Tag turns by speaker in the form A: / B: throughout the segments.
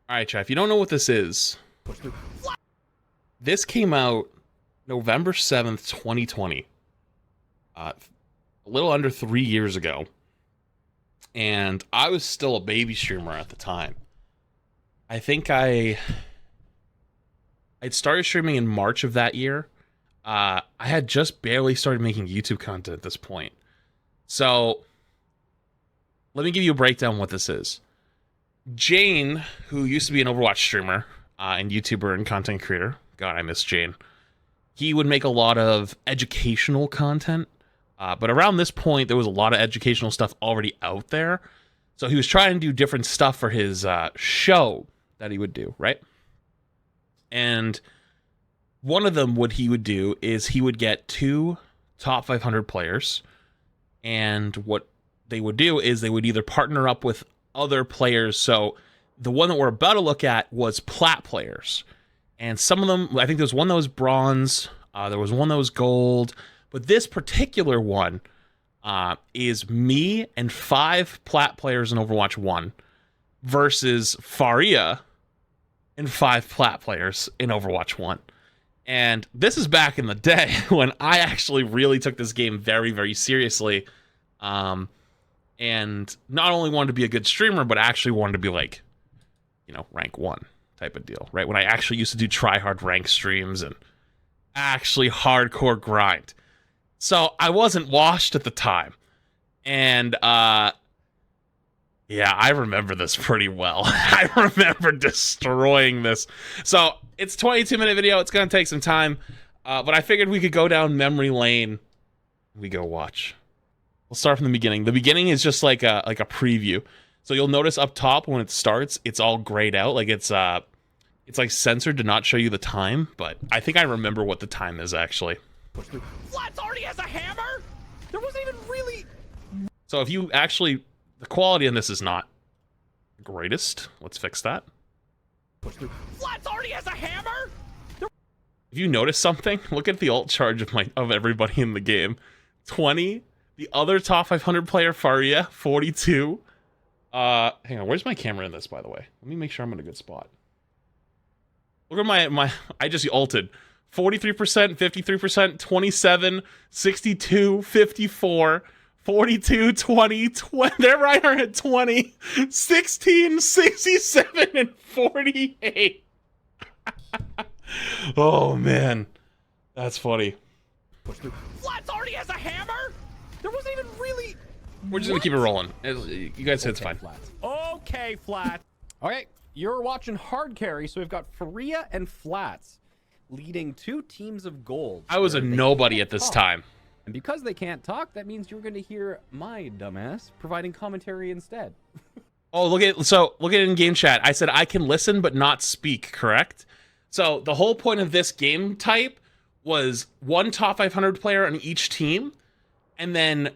A: All right, chat. If you don't know what this is, this came out November 7th, 2020. A little under 3 years ago. And I was still a baby streamer at the time. I think I'd started streaming in March of that year. I had just barely started making YouTube content at this point. So, let me give you a breakdown of what this is. Jane, who used to be an Overwatch streamer and YouTuber and content creator, God, I miss Jane. He would make a lot of educational content, but around this point, there was a lot of educational stuff already out there. So he was trying to do different stuff for his show that he would do, right? And one of them, what he would do is he would get 2 top 500 players, and what they would do is they would either partner up with other players. So the one that we're about to look at was Plat players. And some of them, I think there was one that was bronze, there was one that was gold, but this particular one is me and 5 Plat players in Overwatch 1 versus Faria and 5 Plat players in Overwatch 1. And this is back in the day when I actually really took this game very, very seriously. And not only wanted to be a good streamer, but actually wanted to be like, you know, rank 1 type of deal, right? When I actually used to do try-hard rank streams and actually hardcore grind. So I wasn't washed at the time. And, yeah, I remember this pretty well. I remember destroying this. So it's a 22-minute video. It's going to take some time. But I figured we could go down memory lane. We go watch. We'll start from the beginning. The beginning is just like a preview. So you'll notice up top when it starts, it's all grayed out. Like it's like censored to not show you the time, but I think I remember what the time is actually.
B: Flats already has a hammer? There wasn't even really...
A: So if you actually, the quality on this is not the greatest. Let's fix that.
B: Flats already has a hammer?
A: If you notice something, look at the ult charge of everybody in the game. 20. The other top 500 player, Faria, 42. Hang on, where's my camera in this, by the way? Let me make sure I'm in a good spot. Look at my I just ulted. 43%, 53%, 27, 62, 54, 42, 20, 20. They're right here at 20, 16, 67, and 48. Oh, man. That's funny.
B: Flats already has a hammer? There wasn't even really...
A: We're just going to keep it rolling. You guys said it's fine.
B: Flats. Okay, Flat. Okay, you're watching Hard Carry, so we've got Faria and Flats leading 2 teams of gold.
A: I was a nobody at this time.
B: And because they can't talk, that means you're going to hear my dumbass providing commentary instead.
A: Oh, look at it in game chat. I said I can listen but not speak, correct? So the whole point of this game type was 1 top 500 player on each team, and then,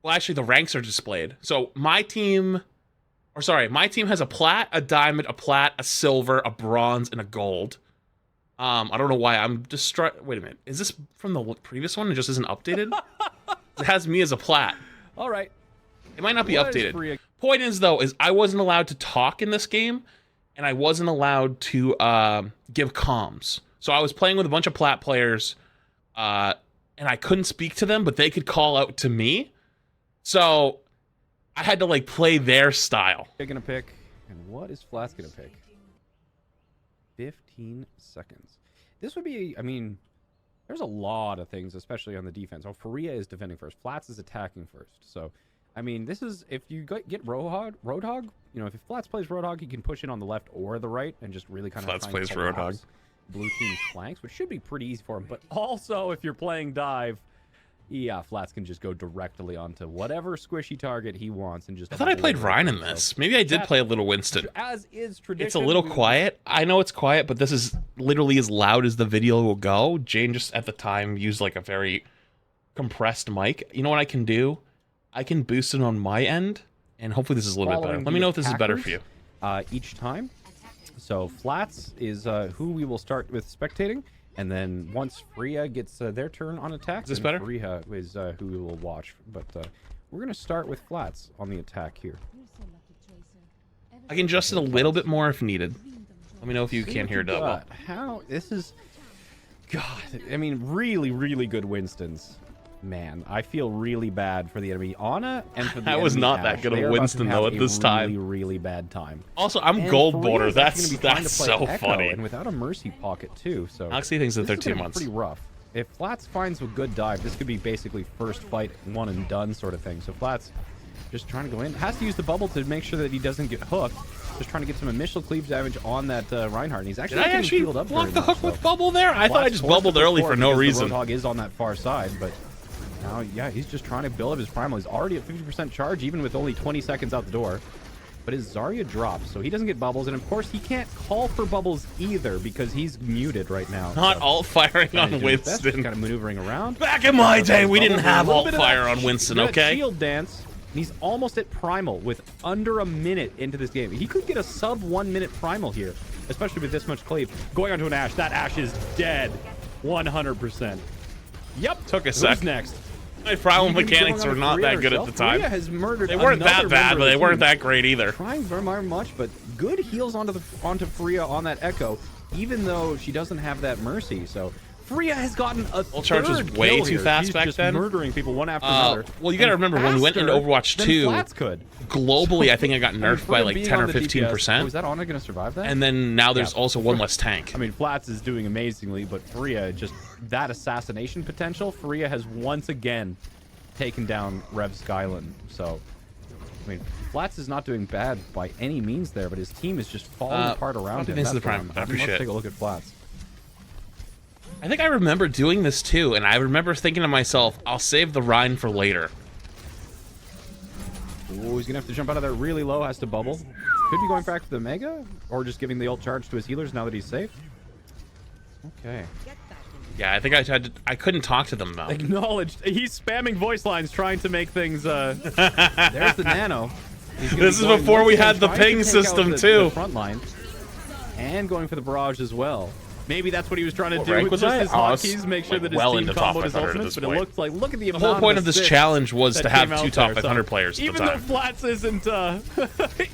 A: well, actually the ranks are displayed. So my team has a plat, a diamond, a plat, a silver, a bronze, and a gold. I don't know why I'm wait a minute. Is this from the previous one? It just isn't updated? It has me as a plat.
B: All right.
A: It might not be updated. Point is, though, is I wasn't allowed to talk in this game, and I wasn't allowed to give comms. So I was playing with a bunch of plat players, and I couldn't speak to them, but they could call out to me. So I had to like play their style.
B: They're gonna pick, and what is Flats gonna pick? 15 seconds. This would be, I mean, there's a lot of things, especially on the defense. Oh, Faria is defending first. Flats is attacking first. So, I mean, this is, if you get Roadhog, you know, if Flats plays Roadhog, he can push in on the left or the right and just really kind of
A: Flats plays Roadhog.
B: Blue team's flanks, which should be pretty easy for him. But also, if you're playing dive, yeah, Flats can just go directly onto whatever squishy target he wants and just...
A: I thought I played Ryan in this. Maybe I did play a little Winston.
B: As is tradition.
A: It's a little quiet. I know it's quiet, but this is literally as loud as the video will go. Jane just, at the time, used like a very compressed mic. You know what I can do? I can boost it on my end, and hopefully this is a little bit better. Let me know if this is better for you.
B: Each time. So Flats is who we will start with spectating. And then once Faria gets their turn on attack,
A: is this better?
B: Faria is who we will watch. But we're going to start with Flats on the attack here.
A: I can adjust it a little bit more if needed. Let me know if you can't hear double.
B: God, how this is, God. I mean, really, really good Winstons. Man, I feel really bad for the enemy Ana and for the
A: I was
B: enemy
A: not
B: Ashe.
A: that good
B: They
A: of
B: are about to
A: Winston
B: have
A: though at
B: a
A: this time.
B: Really, really bad time.
A: Also, I'm
B: And
A: gold
B: Faria's
A: border.
B: actually
A: That's
B: gonna be trying to play
A: so
B: Echo,
A: funny.
B: And without a mercy pocket too, so
A: Oxy thinks that
B: this
A: they're
B: is
A: 2
B: gonna be
A: months.
B: pretty rough. If Flats finds a good dive, this could be basically first fight, one and done sort of thing. So Flats just trying to go in. Has to use the bubble to make sure that he doesn't get hooked. Just trying to get some initial cleave damage on that Reinhardt. And he's actually
A: Did I
B: getting
A: actually
B: healed up
A: block
B: very
A: the
B: much,
A: hook with
B: so.
A: bubble there? I thought I
B: Flats
A: just
B: forced
A: bubbled
B: it
A: early
B: before
A: for no
B: because
A: reason.
B: The Roadhog is on that far side, but now, yeah, he's just trying to build up his primal. He's already at 50% charge, even with only 20 seconds out the door. But his Zarya drops, so he doesn't get bubbles. And of course, he can't call for bubbles either because he's muted right now.
A: Not
B: so.
A: alt firing
B: Trying to
A: on
B: do his best, just
A: Winston.
B: kind of maneuvering around.
A: Back in my day, we didn't
B: Bubbles,
A: have
B: a little
A: alt
B: bit of
A: fire
B: that
A: on Winston,
B: that
A: okay?
B: Shield dance. And he's almost at primal with under a minute into this game. He could get a sub 1 minute primal here, especially with this much cleave. Going onto an Ashe. That Ashe is dead. 100%. Yep.
A: Took a
B: Who's
A: sec.
B: next?
A: My primal
B: Even
A: mechanics
B: going
A: were
B: on
A: not
B: Faria
A: that good at the
B: herself.
A: time.
B: Faria has murdered
A: They weren't that
B: another
A: bad,
B: member
A: but
B: of
A: they
B: the
A: weren't
B: team.
A: that great either.
B: Trying very much, but good heals onto Faria on that Echo, even though she doesn't have that mercy. So Faria has gotten a
A: Ult charge was
B: third
A: way
B: kill
A: too
B: here.
A: fast
B: He's
A: back
B: just
A: then.
B: murdering people one after another.
A: Well, you got to
B: And
A: remember when we went into
B: faster
A: Overwatch
B: than
A: 2,
B: Flats could.
A: globally, I think I got nerfed by
B: Faria
A: like
B: being
A: 10
B: on
A: or
B: the DPS.
A: 15%.
B: Oh, is that Ana going to survive that?
A: And then now there's
B: Yeah.
A: also one less tank.
B: I mean, Flats is doing amazingly, but Faria just that assassination potential. Faria has once again taken down Rev Skyland. So, I mean, Flats is not doing bad by any means there, but his team is just falling apart around him.
A: thanks to the
B: That's what
A: Prime. I
B: let's
A: appreciate it.
B: take a look at Flats.
A: I think I remember doing this too, and I remember thinking to myself, I'll save the Rhine for later.
B: Ooh, he's gonna have to jump out of there really low. Has to bubble. Could be going back to the Mega, or just giving the ult charge to his healers now that he's safe. Okay.
A: Yeah, I think I couldn't talk to them though.
B: Acknowledged. He's spamming voice lines, trying to make things. There's the Nano. He's gonna
A: This
B: be
A: is
B: going
A: before
B: once
A: we
B: again,
A: had the
B: trying to
A: ping
B: take
A: system,
B: out the
A: too.
B: front line, and going for the barrage as well. Maybe that's what he was trying to
A: What
B: do
A: rank
B: with
A: was
B: just
A: I?
B: his
A: Oh, I was,
B: hotkeys, make sure
A: like,
B: that his
A: well
B: team
A: into top
B: comboed his
A: 500 at
B: ultimates,
A: this
B: but it
A: point.
B: looks like, look at the
A: The
B: amount
A: whole point of this
B: assists
A: challenge was
B: that
A: to
B: came
A: have
B: out
A: two top
B: there, so
A: 500 players at the
B: even though
A: time.
B: Flats isn't,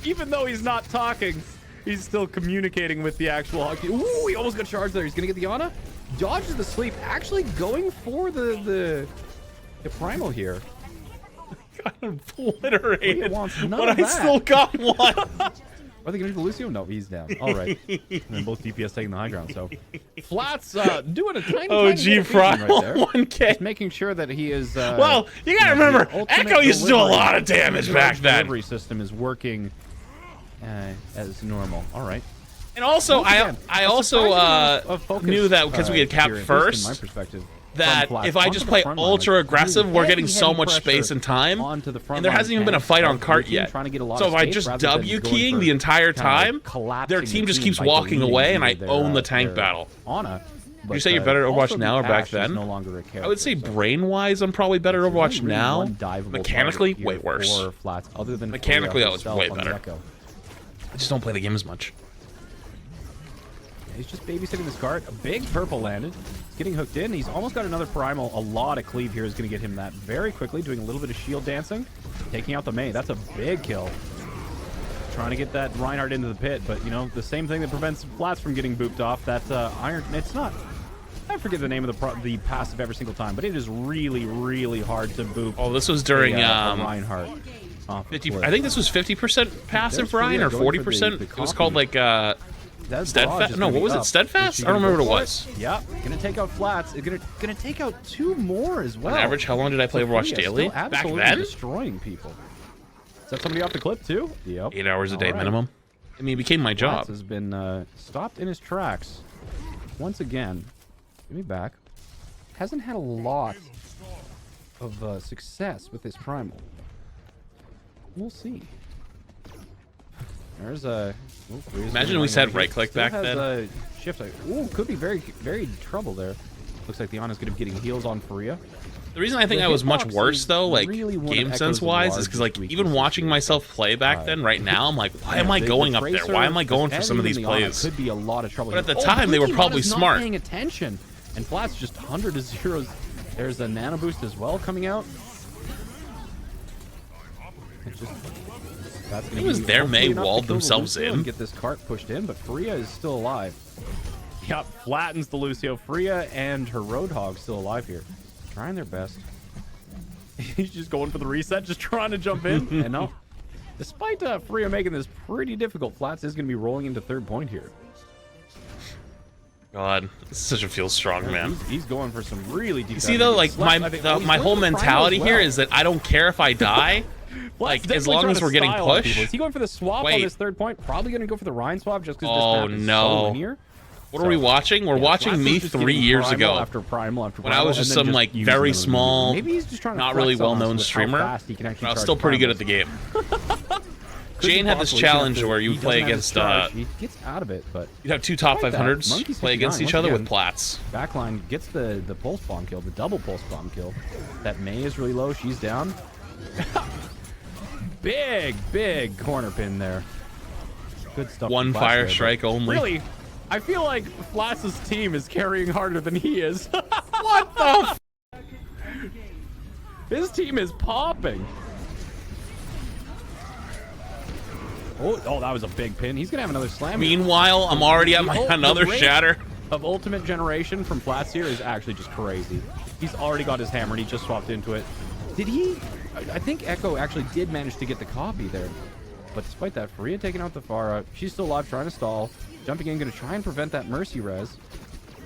B: even though he's not talking, he's still communicating with the actual hotkey. Ooh, he almost got charged there. He's gonna get the Ana. Dodges the sleep, actually going for the primal here.
A: Got obliterated,
B: wants none
A: but
B: of
A: I
B: that.
A: still got one.
B: Are they gonna do the Lucio? No, he's down. All right. And then both DPS taking the high ground. So Flats doing a tiny,
A: OG
B: tiny bit of
A: primal
B: right there.
A: 1K.
B: Just making sure that he is.
A: Well, you gotta
B: the
A: remember,
B: ultimate
A: Echo used to do a
B: delivery-
A: lot of damage
B: the
A: back then.
B: Delivery system is working as normal. All right.
A: And also,
B: Once again,
A: I
B: a
A: also
B: surprising amount of focus,
A: knew that because we had capped
B: here, at least
A: first,
B: in my perspective,
A: that
B: from Flats
A: if I
B: onto
A: just
B: the
A: play
B: front line,
A: ultra
B: like,
A: aggressive,
B: really
A: we're getting
B: heavy,
A: so
B: heavy
A: much
B: pressure
A: space and time,
B: onto the front
A: and there
B: line
A: hasn't even been a
B: tanks
A: fight
B: of
A: on
B: the
A: cart
B: team
A: yet.
B: trying to get a lot
A: So
B: of
A: if I
B: space
A: just
B: rather than
A: W
B: going
A: keying
B: for
A: the entire
B: kind of
A: time,
B: collapsing
A: their team
B: the
A: just
B: team
A: keeps
B: by
A: walking
B: deleting
A: away, and I
B: their,
A: own the tank
B: their
A: battle.
B: Ana.
A: Would you say you're better at
B: also
A: Overwatch now or
B: the
A: back
B: Ashe is
A: then?
B: no longer a character,
A: I would say
B: so
A: brain-wise, I'm probably better at
B: there's
A: Overwatch
B: only
A: now.
B: one diveable
A: Mechanically,
B: target
A: way
B: here
A: worse.
B: for Flats, other than
A: Mechanically,
B: Faria
A: that was
B: herself
A: way
B: on the
A: better.
B: Echo.
A: I just don't play the game as much.
B: He's just babysitting this card. A big purple landed. He's getting hooked in. He's almost got another primal. A lot of cleave here is going to get him that very quickly. Doing a little bit of shield dancing. Taking out the Mei. That's a big kill. Trying to get that Reinhardt into the pit. But, you know, the same thing that prevents Flats from getting booped off. That iron... It's not... I forget the name of the passive every single time. But it is really, really hard to boop.
A: Oh, this was during
B: a Reinhardt. Off the
A: 50.
B: cliff.
A: I think this was 50% passive
B: There's
A: Ryan
B: Faria
A: or
B: going for
A: 40%.
B: the
A: It was called
B: coffee.
A: like
B: That
A: Steadfast.
B: barrage is
A: No,
B: gonna
A: what
B: be
A: was it?
B: up.
A: Steadfast?
B: Is she
A: I don't
B: gonna
A: remember
B: go
A: what it
B: for
A: was.
B: Yep, gonna take out Flats. It's gonna take out two more as well.
A: On average, how long did I play Overwatch
B: Faria
A: daily?
B: still
A: Back
B: absolutely
A: then?
B: destroying people. Is that somebody off the clip too? Yep.
A: 8 hours a day
B: All right.
A: minimum. I mean, it became my
B: Flats
A: job.
B: has been stopped in his tracks once again. Give me back. Hasn't had a lot of success with this primal. We'll see. There's a.
A: Imagine we said right-click back then.
B: A shift. Ooh, could be very, very trouble there. Looks like the Ana's gonna be getting heals on Faria.
A: The reason I think
B: The
A: I was much
B: hitbox
A: worse
B: is
A: though, like
B: really one of
A: game
B: Echo's
A: sense wise, is because like
B: largest
A: even
B: weaknesses
A: watching
B: here.
A: myself play back then, right now, I'm like, why am I going up there? Why am I going for some of these plays?
B: Could be a lot of trouble.
A: But at
B: here.
A: the time, they were
B: Lucky
A: probably
B: Ana's not
A: smart.
B: paying attention, and Flats just 100 to zeros. There's a nano boost as well coming out. It's just That's gonna
A: It was
B: be
A: there
B: hopefully
A: May
B: enough to
A: walled
B: kill the
A: themselves
B: Lucio
A: in.
B: and get this cart pushed in, but Freya is still alive. Yep, flattens the Lucio. Freya and her Roadhog still alive here. Trying their best. He's just going for the reset, just trying to jump in. And no. Despite Freya making this pretty difficult, Flats is going to be rolling into third point here.
A: God, this is such a feel strong, man.
B: He's going for some really deep.
A: You see, though, like, my whole mentality here is that I don't care if I die. Like, as long as we're getting pushed.
B: Is he going for the swap on this third point? Probably going to go for the Rhine swap just because this map is so linear.
A: What are we watching? We're watching me 3 years ago.
B: After primal,
A: when I was just some, like, very small,
B: maybe he's just trying to
A: not really well-known streamer. But I was still pretty good at the game. Jane had this challenge where you play against,
B: he gets out of it, but
A: you'd have two top 500s play against each other with Plats.
B: Backline gets the pulse bomb kill, the double pulse bomb kill. That May is really low. She's down. Big corner pin there. Good stuff.
A: One fire strike only.
B: Really, I feel like Flats' team is carrying harder than he is.
A: What the?
B: His team is popping. Oh, that was a big pin. He's gonna have another slam.
A: Meanwhile, I'm already at another shatter.
B: Of ultimate generation from Flats here is actually just crazy. He's already got his hammer and he just swapped into it. Did he? I think Echo actually did manage to get the copy there. But despite that, Freya taking out the Pharah. She's still alive, trying to stall. Jumping in, gonna try and prevent that Mercy res.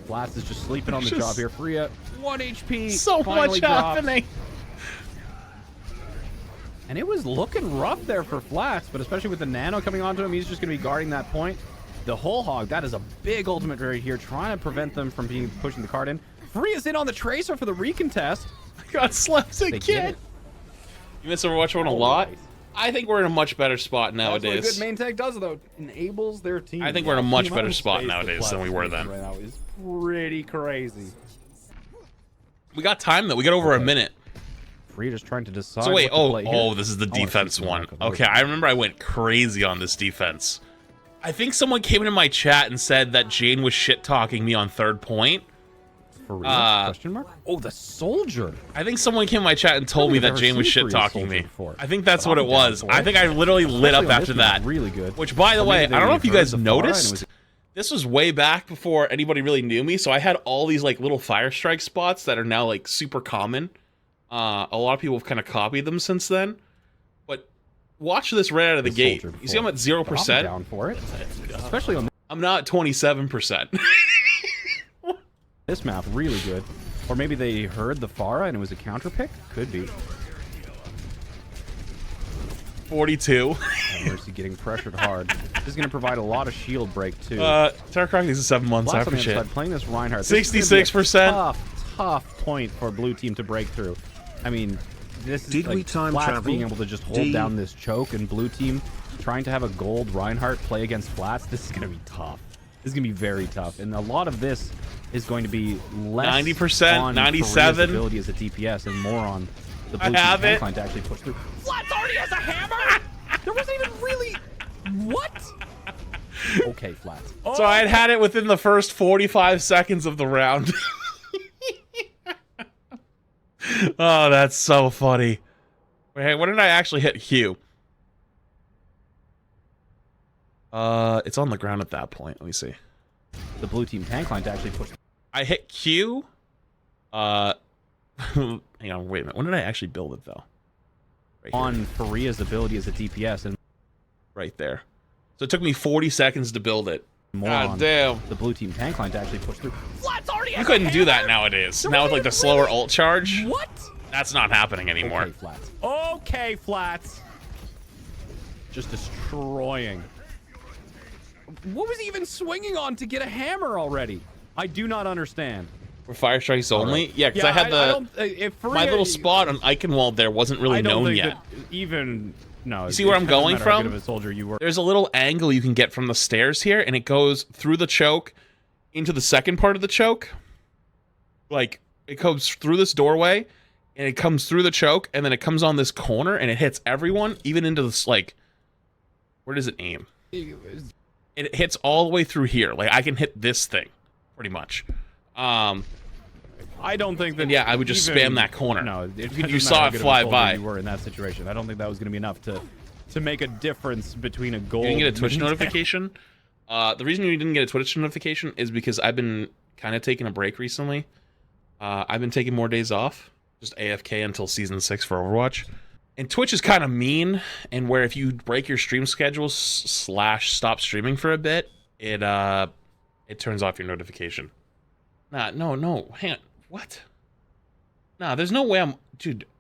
B: Flats is just sleeping on the job here. Freya, 1 HP.
A: So much happening.
B: And it was looking rough there for Flats, but especially with the Nano coming onto him, he's just going to be guarding that point. The whole hog, that is a big ultimate right here, trying to prevent them from pushing the card in. Freya's in on the Tracer for the recontest.
A: I got slept again. You miss Overwatch 1 a lot? I think we're in a much better spot nowadays.
B: That's what a good main tag does, though. Enables their team.
A: I think we're in a much better spot nowadays than we were then.
B: Right now is pretty crazy.
A: We got time, though. We got over a minute.
B: Freya just trying to decide.
A: So wait, this is the defense one. Okay, I remember I went crazy on this defense. I think someone came into my chat and said that Jane was shit-talking me on third point.
B: For real? Question mark? Oh, the soldier.
A: I think someone came in my chat and told me that Jane was shit-talking me. I think that's what it was. I think I literally lit up after that.
B: Really good.
A: Which, by the way, I don't know if you guys noticed. This was way back before anybody really knew me, so I had all these like little fire strike spots that are now like super common. A lot of people have kind of copied them since then. But watch this right out of the gate. You see I'm at 0%?
B: Down for it. Especially on
A: I'm not 27%.
B: this map, really good. Or maybe they heard the Pharah and it was a counter pick? Could be.
A: 42.
B: Mercy getting pressured hard. This is going to provide a lot of shield break, too.
A: Tarkrock is 7 months after shit.
B: Playing this Reinhardt.
A: 66%.
B: Tough point for blue team to break through. I mean, this is
C: Did we time travel?
B: being able to just hold down this choke, and blue team trying to have a gold Reinhardt play against Flats. This is going to be tough. This is going to be very tough, and a lot of this is going to be less
A: 90%,
B: on
A: 97
B: ability as a DPS, and more on the blue team line to actually push through. Flats already has a hammer. There wasn't even really what? Okay, Flats.
A: So I had it within the first 45 seconds of the round. Oh, that's so funny. Wait, hey, when did I actually hit Q? It's on the ground at that point. Let me see.
B: The blue team tank line to actually push.
A: I hit Q. Hang on, wait a minute. When did I actually build it, though? Right
B: on Freya's ability as a DPS. And
A: right there. So it took me 40 seconds to build it.
B: God
A: damn.
B: The blue team tank line to actually push through. Flats already
A: you couldn't do that nowadays. Now with like the slower ult charge.
B: What?
A: That's not happening anymore.
B: Okay, Flats. Okay, Flats. Just destroying. What was he even swinging on to get a hammer already? I do not understand.
A: For fire strikes only? Yeah, because I had my little spot on Eichenwald there wasn't really known yet.
B: No.
A: You see where I'm going from?
B: Good of a soldier you were.
A: There's a little angle you can get from the stairs here, and it goes through the choke into the second part of the choke. Like, it goes through this doorway, and it comes through the choke, and then it comes on this corner, and it hits everyone, even into this, like... Where does it aim? It hits all the way through here. Like, I can hit this thing, pretty much.
B: I don't think that.
A: Yeah, I would just spam that corner.
B: No,
A: you saw it fly by.
B: You were in that situation. I don't think that was going to be enough to to make a difference between a gold.
A: You didn't get a Twitch
B: and-
A: notification? The reason you didn't get a Twitch notification is because I've been kind of taking a break recently. I've been taking more days off, just AFK until Season 6 for Overwatch. And Twitch is kind of mean, and where if you break your stream schedule / stop streaming for a bit, it turns off your notification. No, hang on. What? Nah, there's no way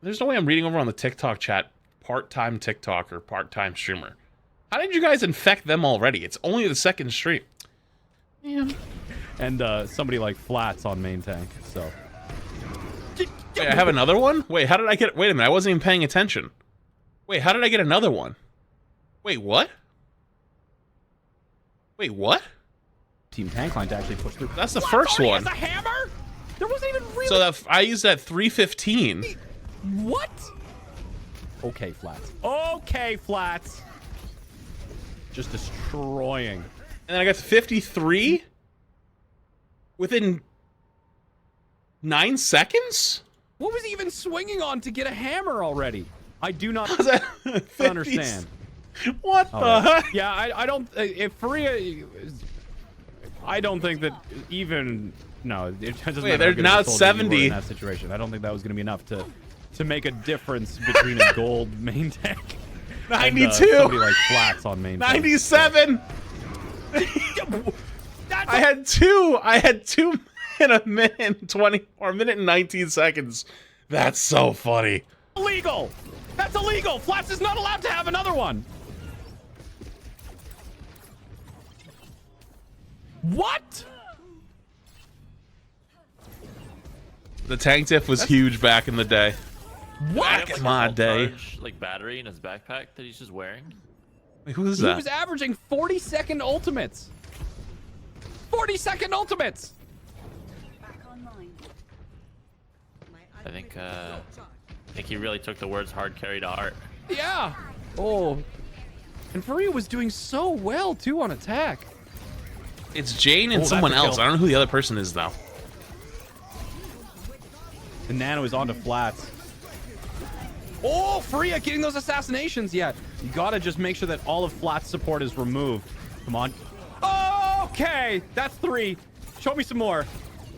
A: there's no way I'm reading over on the TikTok chat, part-time TikToker, part-time streamer. How did you guys infect them already? It's only the second stream. Man.
B: And somebody like Flats on main tank, so.
A: Wait, I have another one? Wait, how did I get... Wait a minute, I wasn't even paying attention. Wait, how did I get another one? Wait, what? Wait, what?
B: Team tank line to actually push through.
A: That's the first one.
B: Has a hammer? There wasn't even really...
A: So that I used that 315.
B: What? Okay, Flats. Okay, Flats. Just destroying.
A: And then I got 53? Within 9 seconds?
B: What was he even swinging on to get a hammer already? I do not understand.
A: What the heck?
B: Yeah, I don't... If Faria... I don't think that even... No, it doesn't
A: Wait,
B: matter.
A: they're now at 70.
B: In that situation. I don't think that was going to be enough to make a difference between a gold main tank
A: 92.
B: and somebody like Flats on main
A: 97. I had two in a minute and 20 or a minute and 19 seconds. That's so funny.
B: Illegal. That's illegal. Flats is not allowed to have another one. What?
A: The tank diff was huge back in the day.
B: What?
A: Back in my day.
C: Like battery in his backpack that he's just wearing.
A: Wait, who is
B: He
A: that?
B: was averaging 40-second ultimates. 40-second ultimates.
C: I think he really took the words hard carry to heart.
B: Yeah. Oh. And Faria was doing so well too on attack.
A: It's Jane and
B: Oh,
A: someone
B: that's a
A: else.
B: kill.
A: I don't know who the other person is though.
B: And Nano is onto Flats. Oh, Faria getting those assassinations yet. You gotta just make sure that all of Flats' support is removed. Come on. Okay, that's 3. Show me some more.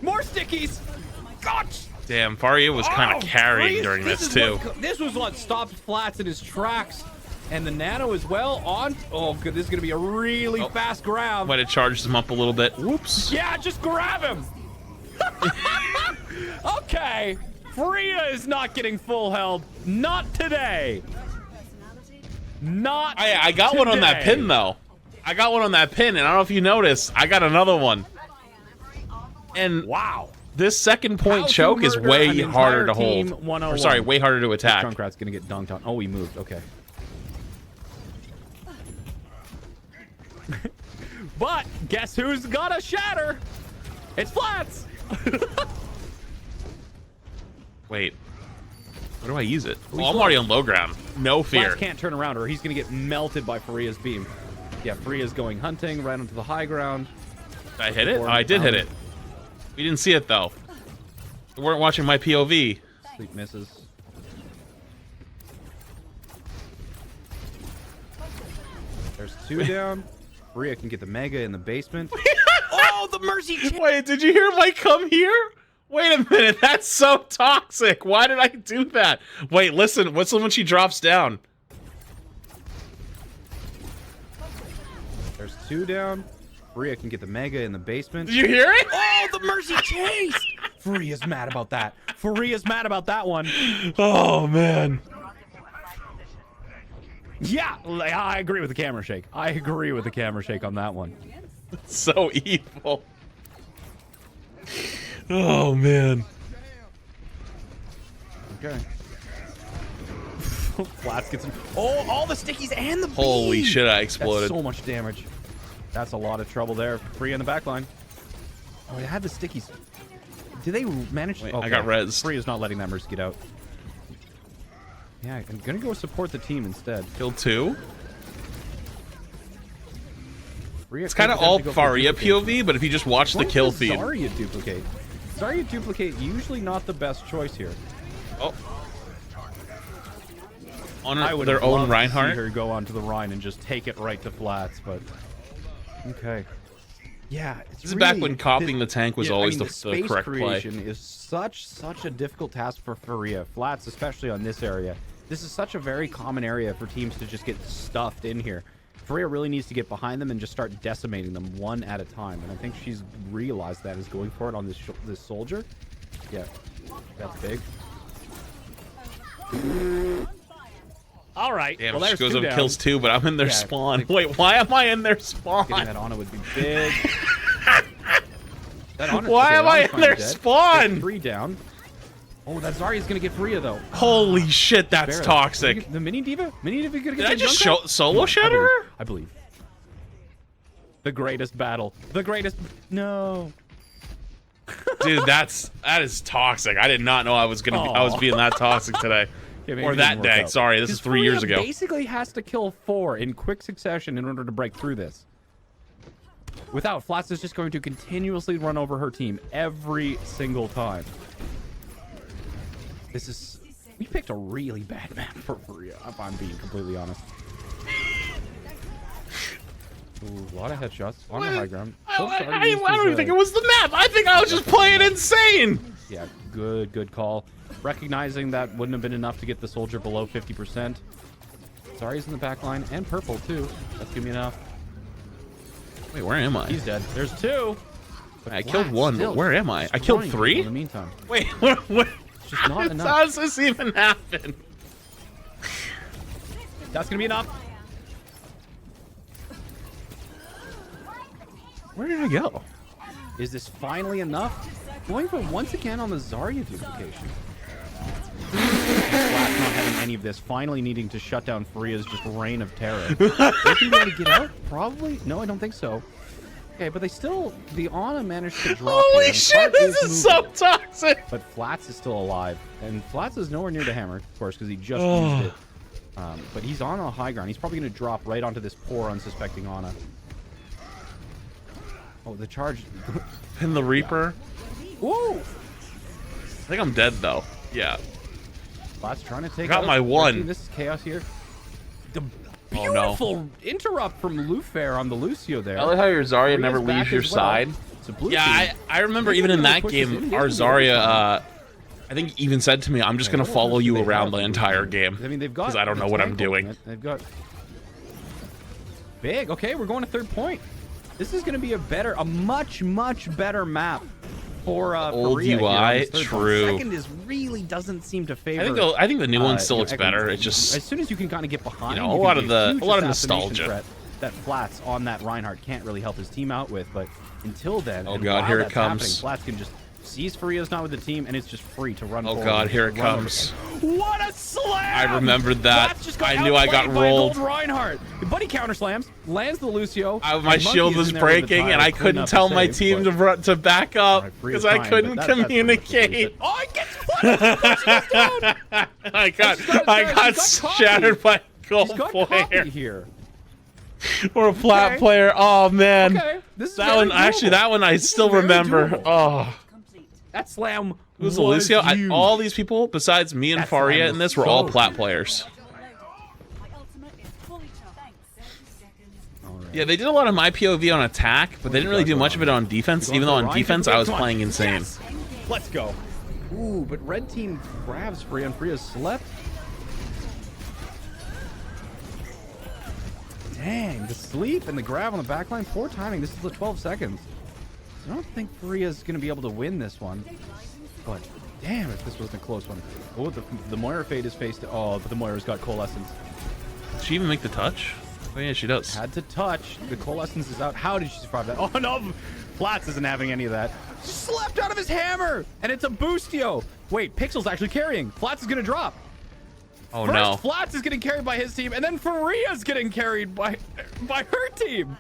B: More stickies. Gosh.
A: Damn, Faria was kind of carrying
B: Freeze.
A: during this
B: is
A: too.
B: This was what stopped Flats in his tracks. And the Nano as well on. Oh, good. This is going to be a really fast grab.
A: Might have charged him up a little bit. Whoops.
B: Yeah, just grab him. Okay. Faria is not getting full held. Not today. Not
A: I got one on that
B: today.
A: pin though. I got one on that pin, and I don't know if you noticed, I got another one. And
B: wow.
A: this second point
B: How to
A: choke is
B: murder
A: way
B: an
A: harder to
B: entire team
A: hold.
B: 101.
A: Or sorry, way harder to attack.
B: Junkrat's gonna get dunked on. Oh, he moved. Okay. But guess who's got a shatter? It's Flats.
A: Wait. Where do I use it? Oh, I'm already on low ground. No fear.
B: Flats can't turn around, or he's gonna get melted by Faria's beam. Yeah, Faria's going hunting right onto the high ground.
A: Did I hit it? Oh, I did hit it. We didn't see it though. We weren't watching my POV.
B: Sleep misses. There's 2 down. Faria can get the mega in the basement. Oh, the mercy!
A: Wait, did you hear Mike come here? Wait a minute, that's so toxic. Why did I do that? Wait, listen, whistle when she drops down.
B: There's 2 down. Faria can get the mega in the basement.
A: Did you hear it?
B: Oh, the mercy chase! Faria's mad about that. Faria's mad about that one.
A: Oh, man.
B: Yeah, I agree with the camera shake. I agree with the camera shake on that one.
A: So evil. Oh, man.
B: Okay. Flats gets him. Oh, all the stickies and the
A: Holy
B: beam.
A: shit, I exploded.
B: That's so much damage. That's a lot of trouble there. Free in the back line. Oh, they had the stickies. Did they manage to...
A: Wait, I got res.
B: Free is not letting that mercy get out. Yeah, I'm gonna go support the team instead.
A: Kill 2?
B: Rhea
A: It's
B: could
A: kind of all
B: potentially go for
A: Faria
B: duplication.
A: POV, but if you just watch the
B: What
A: kill
B: is the
A: feed.
B: Zarya duplicate. Zarya duplicate usually not the best choice here.
A: Oh. on
B: I would
A: their own
B: love to see
A: Reinhardt.
B: her go onto the Rhine and just take it right to Flats, but okay. Yeah, it's
A: This is back when copying the tank was always the
B: space
A: correct play.
B: creation is such a difficult task for Faria. Flats, especially on this area. This is such a very common area for teams to just get stuffed in here. Faria really needs to get behind them and just start decimating them one at a time. And I think she's realized that, is going for it on this soldier. Yeah, that's big. All right.
A: Damn,
B: well,
A: she
B: there's
A: goes
B: two
A: up and
B: down.
A: kills 2, but I'm in their
B: Yeah,
A: spawn. Wait, why am I in their spawn?
B: Getting that Ana would be big.
A: Why am I in their spawn?
B: 3 down. Oh, that Zarya's gonna get Faria though.
A: Holy shit, that's
B: Barely.
A: toxic.
B: The mini diva gonna get
A: Did
B: that
A: I just
B: Junkrat?
A: solo shatter her?
B: I believe. The greatest battle. The greatest. No.
A: Dude, that is toxic. I did not know I was being that toxic today.
B: Yeah, maybe
A: Or
B: it
A: that
B: didn't work
A: day.
B: out.
A: Sorry, this is 3 years
B: Faria
A: ago.
B: Basically has to kill 4 in quick succession in order to break through this. Without, Flats is just going to continuously run over her team every single time. This is... We picked a really bad map for Faria, if I'm being completely honest. Ooh, a lot of headshots on the high ground.
A: I don't even think it was the map. I think I was just playing insane.
B: Yeah, good call. Recognizing that wouldn't have been enough to get the soldier below 50%. Zarya's in the back line, and purple too. That's gonna be enough.
A: Wait, where am I?
B: He's dead. There's 2.
A: I killed 1, but where am I? I killed 3?
B: In the meantime,
A: Wait, what?
B: it's just not enough.
A: How does this even happen?
B: That's gonna be enough.
A: Where did I go?
B: Is this finally enough? Going for once again on the Zarya duplication. Flat not having any of this, finally needing to shut down Faria's just reign of terror. They can be able to get out? Probably? No, I don't think so. Okay, but the Ana managed to drop
A: Holy
B: here, and
A: shit,
B: Clark
A: this is so
B: moving.
A: toxic.
B: But Flats is still alive. And Flats is nowhere near the hammer, of course, because he just used it. But he's on a high ground. He's probably going to drop right onto this poor, unsuspecting Ana. Oh, the charge.
A: And the Reaper.
B: Woo!
A: I think I'm dead, though. Yeah.
B: Flats trying to take
A: Got
B: out
A: my
B: 13.
A: one.
B: This is chaos here. The
A: Oh, no.
B: beautiful interrupt from Lufair on the Lucio there.
A: I like how your Zarya
B: Faria's
A: never
B: back
A: leaves your
B: as well.
A: side.
B: It's a blue
A: Yeah,
B: team.
A: I remember
B: They
A: even
B: can
A: in
B: really
A: that
B: push this
A: game,
B: in.
A: our
B: They can really
A: Zarya, I think even said to me, I'm just going to follow you around the entire game.
B: I mean, they've got.
A: Because I don't
B: the
A: know what I'm
B: tank
A: doing.
B: ultimate. They've got. Big. Okay, we're going to 3rd point. This is going to be a much better map for
A: Old
B: Faria here on
A: UI,
B: this 3rd point.
A: true.
B: 2nd is really doesn't seem to favor.
A: I think the new one still
B: you know,
A: looks better. It just
B: as soon as you can kind of get behind,
A: You know,
B: you
A: a lot
B: can
A: of
B: be
A: the-
B: huge
A: a lot of
B: assassination
A: nostalgia.
B: threat that Flats on that Reinhardt can't really help his team out with. But until then,
A: Oh
B: and
A: God,
B: while
A: here it
B: that's happening,
A: comes.
B: Flats can just seize Faria's not with the team, and it's just free to run.
A: Oh
B: forward
A: God,
B: and
A: here it
B: run over.
A: comes.
B: What a slam!
A: I remembered that.
B: Flats just got
A: I knew I got
B: outplayed by an
A: rolled.
B: old Reinhardt. Buddy counter slams, lands the Lucio.
A: My
B: and Monkey
A: shield
B: is
A: was
B: in there with the
A: breaking,
B: tire,
A: and I
B: cleaning
A: couldn't
B: up
A: tell
B: the
A: my
B: save,
A: team
B: but-
A: to back up
B: Alright, Faria's
A: because I
B: trying,
A: couldn't
B: but that's pretty much what it
A: communicate.
B: is. Oh, he gets down.
A: I got
B: He's got
A: shattered by a gold
B: He's got
A: player
B: copy here.
A: or a flat
B: Okay.
A: player. Oh man,
B: Okay, this is
A: that
B: very
A: one actually.
B: doable.
A: That one I
B: This is
A: still
B: very
A: remember.
B: doable.
A: Oh,
B: That slam
A: it was the Lucio.
B: huge.
A: All these people besides me and
B: That slam
A: Faria
B: was
A: in this were all
B: so
A: plat
B: huge.
A: players.
B: All right.
A: Yeah, they did a lot of my POV on attack, but they didn't really do much of it on defense. Even though on defense I was playing insane.
B: Yes. Let's go. Ooh, but red team grabs Freya, and Freya slept. Dang, the sleep and the grab on the back line. Poor timing. This is the 12 seconds. I don't think Freya's going to be able to win this one. But damn, if this wasn't a close one. Oh, the Moira fade is faced. Oh, but the Moira's got Coalescence.
A: Did she even make the touch? Oh yeah, she does.
B: Had to touch. The Coalescence is out. How did she survive that? Oh no, Flats isn't having any of that. Slept out of his hammer, and it's a boostio. Wait, Pixel's actually carrying. Flats is gonna drop.
A: Oh
B: First,
A: no.
B: Flats is getting carried by his team, and then Faria's getting carried by her team.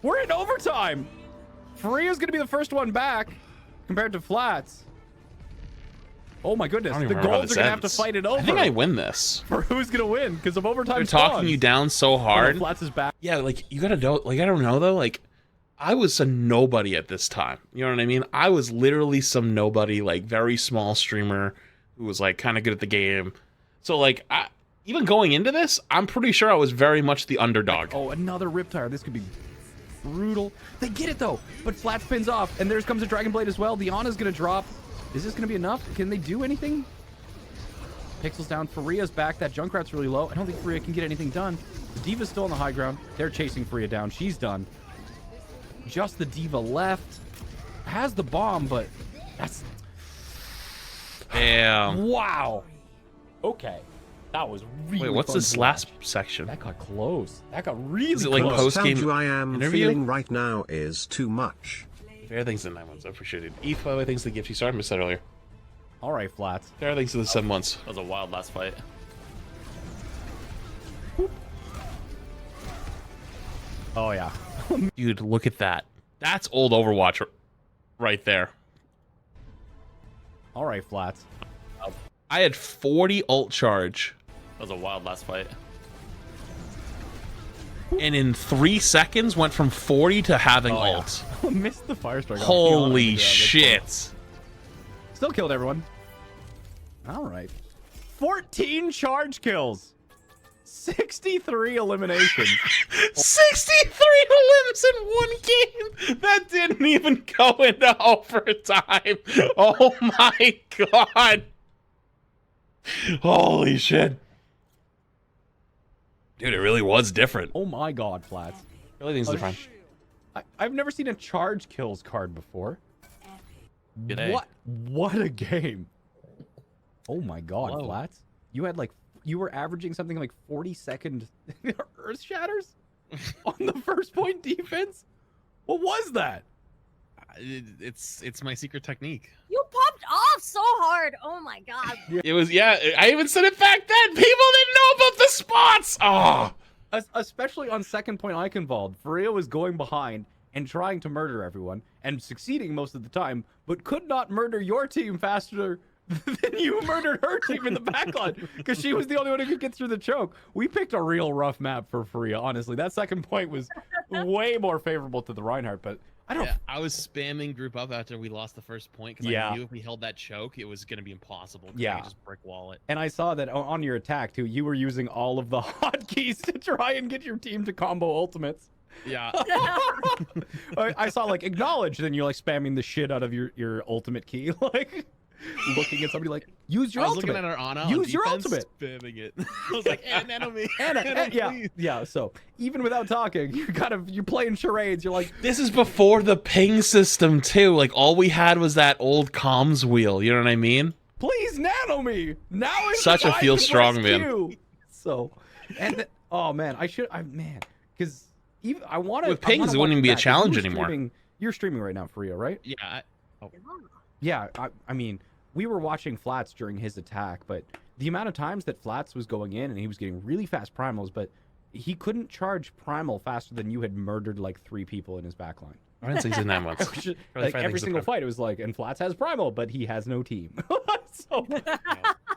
B: We're in overtime. Faria's gonna be the first one back, compared to Flats. Oh my goodness,
A: I don't
B: the
A: even remember how
B: Golds
A: this
B: are gonna have to
A: ends.
B: fight it over.
A: I think I win this.
B: For who's gonna win because of overtime.
A: They're talking you down so hard.
B: Flats is back.
A: Yeah, like you gotta know. Like I don't know though. Like I was a nobody at this time. You know what I mean? I was literally some nobody, like very small streamer who was like kind of good at the game. So like even going into this, I'm pretty sure I was very much the underdog.
B: Oh, another Riptire. This could be brutal. They get it, though. But Flat spins off, and there comes a Dragon Blade as well. Diana's going to drop. Is this going to be enough? Can they do anything? Pixel's down. Faria's back. That Junkrat's really low. I don't think Faria can get anything done. The Diva's still on the high ground. They're chasing Faria down. She's done. Just the Diva left. Has the bomb, but that's...
A: Damn.
B: Wow. Okay. That was really
A: Wait, what's
B: fun
A: this
B: to
A: last
B: watch.
A: section?
B: That got close. That got really
A: Is it like
B: close.
A: post-game
D: How I am
A: interview?
D: feeling right now is too much.
A: Fair things to the 9 months. I appreciate it. Eve, by the way, thanks for the gift. You started, I missed that earlier.
B: All right, Flats.
A: Fair thanks to the 7 months.
C: That was a wild last fight.
B: Oh, yeah.
A: Dude, look at that. That's old Overwatch right there.
B: All right, Flats.
A: I had 40 ult charge,
C: That was a wild last fight.
A: and in 3 seconds went from 40 to having ult.
B: Missed the fire strike.
A: Holy shit.
B: Still killed everyone. All right. 14 charge kills. 63 eliminations.
A: 63 limbs in 1 game. That didn't even go into overtime. Oh my god. Holy shit. Dude, it really was different.
B: Oh my god, Flats.
A: Really things different.
B: I've never seen a charge kills card before.
C: G'day.
B: What a game. Oh my god,
C: Hello.
B: Flats. You were averaging something like 40-second earth shatters on the first point defense? What was that?
A: It's my secret technique.
E: You popped off so hard. Oh my god.
A: It was, yeah, I even said it back then. People didn't know about the spots. Oh.
B: Especially on second point Eichenwald, Faria was going behind and trying to murder everyone and succeeding most of the time, but could not murder your team faster than you murdered her team in the backline because she was the only one who could get through the choke. We picked a real rough map for Faria, honestly. That second point was way more favorable to the Reinhardt, but I don't...
A: Yeah, I was spamming group up after we lost the first point because I knew if we held that choke, it was going to be impossible.
B: Yeah.
A: I could just brick wall it.
B: And I saw that on your attack, too, you were using all of the hotkeys to try and get your team to combo ultimates.
A: Yeah.
B: I saw, like, acknowledge, then you're, like, spamming the shit out of your ultimate key, like... looking at somebody like, use your
A: I was
B: ultimate.
A: looking at our Ana
B: Use
A: on
B: your
A: defense,
B: ultimate.
A: spamming it. I was like, Ana me.
B: Anna, yeah,
A: please.
B: yeah. So even without talking, you're playing charades. You're like,
A: This is before the ping system too. Like all we had was that old comms wheel. You know what I mean?
B: please nano me. Now is
A: Such
B: the
A: a
B: time
A: feel
B: to
A: strong,
B: press
A: man.
B: Q. So, oh man, because even I want to.
A: With pings, it wouldn't even be a challenge anymore.
B: You're streaming right now, Faria, right?
A: Yeah.
B: Yeah, I mean, we were watching Flats during his attack, but the amount of times that Flats was going in and he was getting really fast primals, but he couldn't charge primal faster than you had murdered like 3 people in his backline.
A: I didn't say 9 months.
B: Like every single fight, it was like, and Flats has primal, but he has no team. So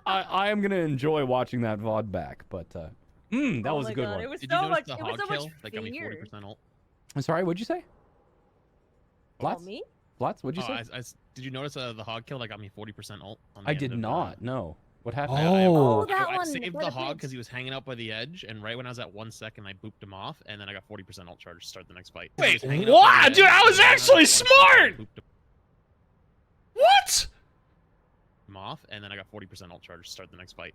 B: I am gonna enjoy watching that VOD back, but that
E: Oh
B: was
E: my
B: a good
E: God,
B: one.
E: It was
A: Did
E: so
A: you notice
E: much.
A: the
E: It was
A: hog
E: so much
A: kill that got me
E: fear.
A: 40% ult?
B: I'm sorry, what'd you say?
E: Oh,
B: Flats?
E: me?
B: Flats, what'd you
A: Oh,
B: say?
A: did you notice the hog kill that got me 40% ult? On the
B: I
A: end
B: did
A: of,
B: not. No. What happened?
E: Oh, that
A: I
E: one.
A: saved
E: What
A: the
E: a
A: hog
E: bitch.
A: because he was hanging out by the edge, and right when I was at 1 second, I booped him off, and then I got 40% ult charge to start the next fight. He
F: Wait,
A: was hanging out by
F: what?
A: the edge,
F: Dude, I was
A: and then
F: actually
A: 1 second, I
F: smart!
A: booped
F: What?
A: him off, and then I got 40% ult charge to start the next fight.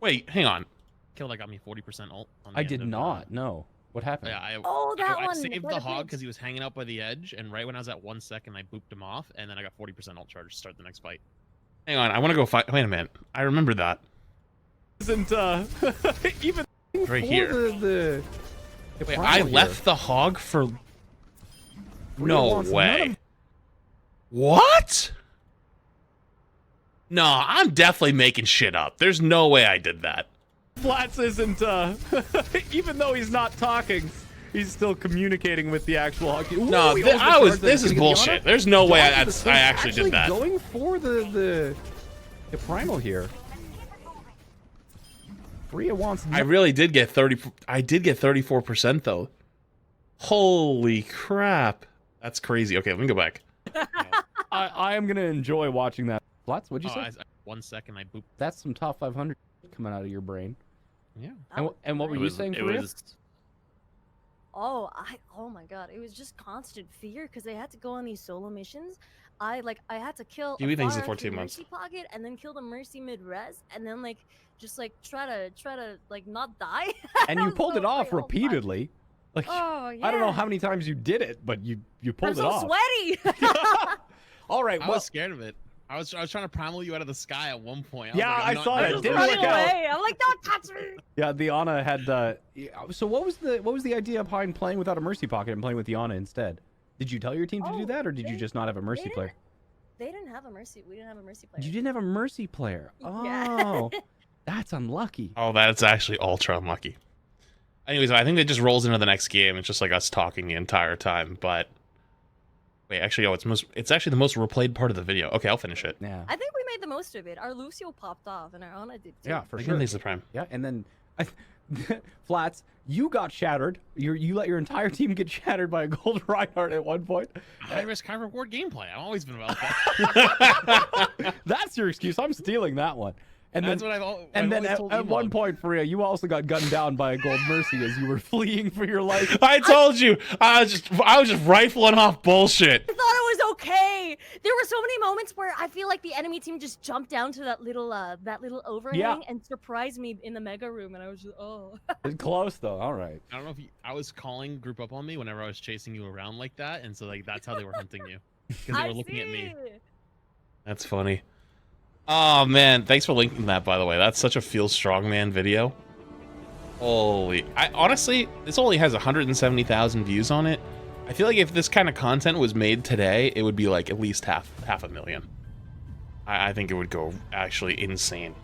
A: Wait, hang on. Kill that got me 40% ult. On the
B: I
A: end
B: did
A: of,
B: not. No. What happened?
A: Yeah,
E: Oh, that
A: I
E: one.
A: saved
E: What
A: the
E: a
A: hog
E: bitch.
A: because he was hanging out by the edge, and right when I was at 1 second, I booped him off, and then I got 40% ult charge to start the next fight. Hang on, I want to go fight. Wait a minute, I remember that.
B: Isn't even
A: Right
B: for
A: here.
B: the
A: Wait,
B: primal
A: I
B: here.
A: left the hog for. No
B: wants none
A: way.
B: of-
A: What? No, I'm definitely making shit up. There's no way I did that.
B: Flats isn't even though he's not talking, he's still communicating with the actual hockey.
A: No, this is bullshit. There's no way I actually did that.
B: Going for the primal here. Rhea wants.
A: I really did get 30. I did get 34% though. Holy crap. That's crazy. Okay, let me go back.
B: I am gonna enjoy watching that. Flats, what'd you
A: Oh,
B: say?
A: I 1 second, I booped.
B: That's some top 500. coming out of your brain.
A: Yeah.
B: And what were you saying, Faria?
E: Oh my god, it was just constant fear because they had to go on these solo missions. I had to kill
A: Kiwi
E: a
A: thinks it's
E: far
A: 14 months.
E: Mercy pocket and then kill the Mercy mid-res and then like just like try to like not die.
B: And you pulled it off repeatedly. Like
E: Oh yeah.
B: I don't know how many times you did it, but you pulled
E: I'm
B: it
E: so
B: off.
E: sweaty.
B: All right,
A: I
B: well,
A: was scared of it. I was trying to primal you out of the sky at one point.
B: Yeah, I saw that.
E: I'm
B: It
E: just
B: didn't
E: running
B: work out.
E: away. I'm like, don't touch me.
B: yeah, the Ana had. So what was the idea behind playing without a mercy pocket and playing with the Ana instead? Did you tell your team to do
E: Oh,
B: that, or did you just not have a mercy player?
E: They didn't have a mercy. We didn't have a mercy player.
B: You didn't have a mercy player.
E: Yeah.
B: Oh, that's unlucky.
A: Oh, that's actually ultra unlucky. Anyways, I think it just rolls into the next game. It's just like us talking the entire time. But wait, actually, it's actually the most replayed part of the video. Okay, I'll finish it.
B: Yeah.
E: I think we made the most of it. Our Lucio popped off, and our Ana did too.
B: Yeah, for
A: I
B: sure.
A: think it's the prime.
B: Yeah, and then Flats, you got shattered. You let your entire team get shattered by a gold Reinhardt at one point.
A: High risk, high reward gameplay. I've always been about that.
B: That's your excuse. I'm stealing that one. And
A: That's
B: then,
A: what I've
B: and then
A: always told
B: at one
A: Elon.
B: point, Faria, you also got gunned down by a gold mercy as you were fleeing for your life.
A: I told you, I was just rifling off bullshit.
E: I thought it was okay. There were so many moments where I feel like the enemy team just jumped down to that little overhang and surprised me in the mega room, and I was just
B: It's close though. All right.
A: I don't know if I was calling group up on me whenever I was chasing you around like that, and so like that's how they were hunting you because they were looking at me. That's funny. Oh man, thanks for linking that, by the way. That's such a Feel Strong Man video. Holy, honestly, this only has 170,000 views on it. I feel like if this kind of content was made today, it would be like at least half a million. I think it would go actually insane.